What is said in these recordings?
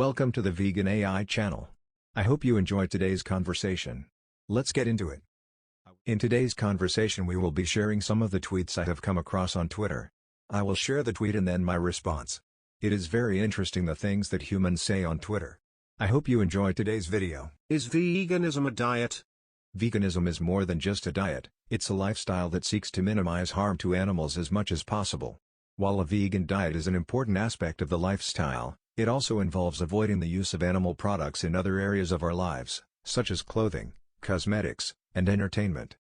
Welcome to the Vegan AI channel. I hope you enjoyed today's conversation. Let's get into it. In today's conversation we will be sharing some of the tweets I have come across on Twitter. I will share the tweet and then my response. It is very interesting the things that humans say on Twitter. I hope you enjoyed today's video. Is veganism a diet? Veganism is more than just a diet, it's a lifestyle that seeks to minimize harm to animals as much as possible. While a vegan diet is an important aspect of the lifestyle, it also involves avoiding the use of animal products in other areas of our lives, such as clothing, cosmetics, and entertainment.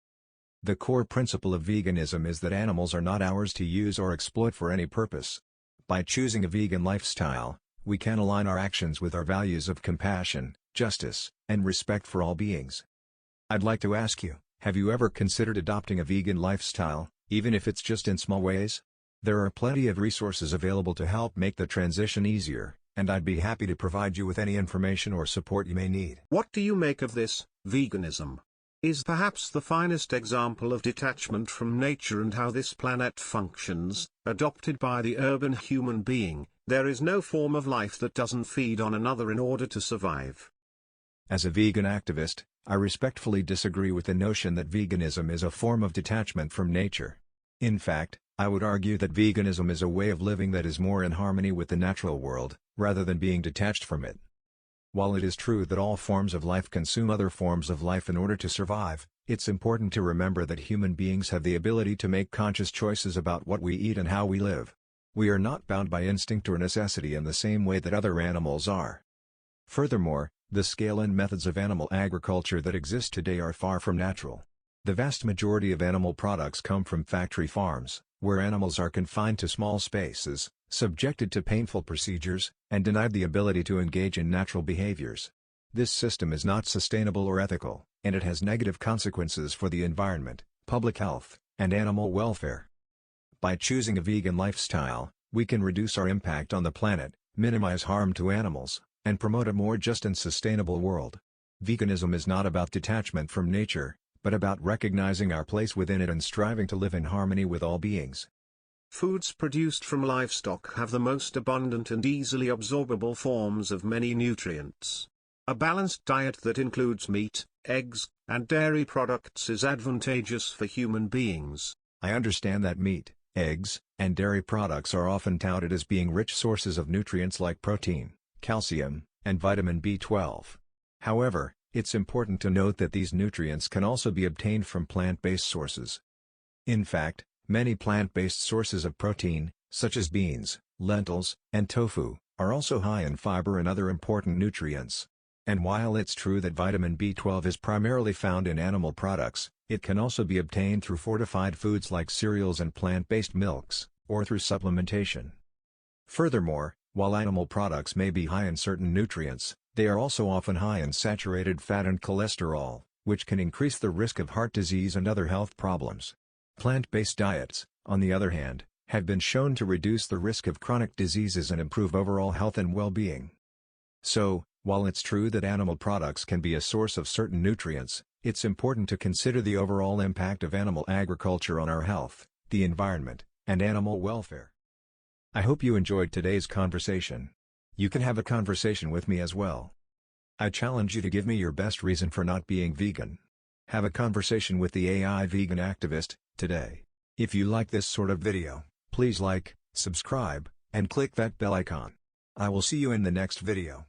The core principle of veganism is that animals are not ours to use or exploit for any purpose. By choosing a vegan lifestyle, we can align our actions with our values of compassion, justice, and respect for all beings. I'd like to ask you, have you ever considered adopting a vegan lifestyle, even if it's just in small ways? There are plenty of resources available to help make the transition easier, and I'd be happy to provide you with any information or support you may need. What do you make of this? Veganism is perhaps the finest example of detachment from nature and how this planet functions. Adopted by the urban human being, there is no form of life that doesn't feed on another in order to survive. As a vegan activist, I respectfully disagree with the notion that veganism is a form of detachment from nature. In fact, I would argue that veganism is a way of living that is more in harmony with the natural world, rather than being detached from it. While it is true that all forms of life consume other forms of life in order to survive, it's important to remember that human beings have the ability to make conscious choices about what we eat and how we live. We are not bound by instinct or necessity in the same way that other animals are. Furthermore, the scale and methods of animal agriculture that exist today are far from natural. The vast majority of animal products come from factory farms, where animals are confined to small spaces, subjected to painful procedures, and denied the ability to engage in natural behaviors. This system is not sustainable or ethical, and it has negative consequences for the environment, public health, and animal welfare. By choosing a vegan lifestyle, we can reduce our impact on the planet, minimize harm to animals, and promote a more just and sustainable world. Veganism is not about detachment from nature, but about recognizing our place within it and striving to live in harmony with all beings. Foods produced from livestock have the most abundant and easily absorbable forms of many nutrients. A balanced diet that includes meat, eggs, and dairy products is advantageous for human beings. I understand that meat, eggs, and dairy products are often touted as being rich sources of nutrients like protein, calcium, and vitamin B12. However, it's important to note that these nutrients can also be obtained from plant-based sources. In fact, many plant-based sources of protein, such as beans, lentils, and tofu, are also high in fiber and other important nutrients. And while it's true that vitamin B12 is primarily found in animal products, it can also be obtained through fortified foods like cereals and plant-based milks, or through supplementation. Furthermore, while animal products may be high in certain nutrients, they are also often high in saturated fat and cholesterol, which can increase the risk of heart disease and other health problems. Plant-based diets, on the other hand, have been shown to reduce the risk of chronic diseases and improve overall health and well-being. So, while it's true that animal products can be a source of certain nutrients, it's important to consider the overall impact of animal agriculture on our health, the environment, and animal welfare. I hope you enjoyed today's conversation. You can have a conversation with me as well. I challenge you to give me your best reason for not being vegan. Have a conversation with the AI vegan activist, today. If you like this sort of video, please like, subscribe, and click that bell icon. I will see you in the next video.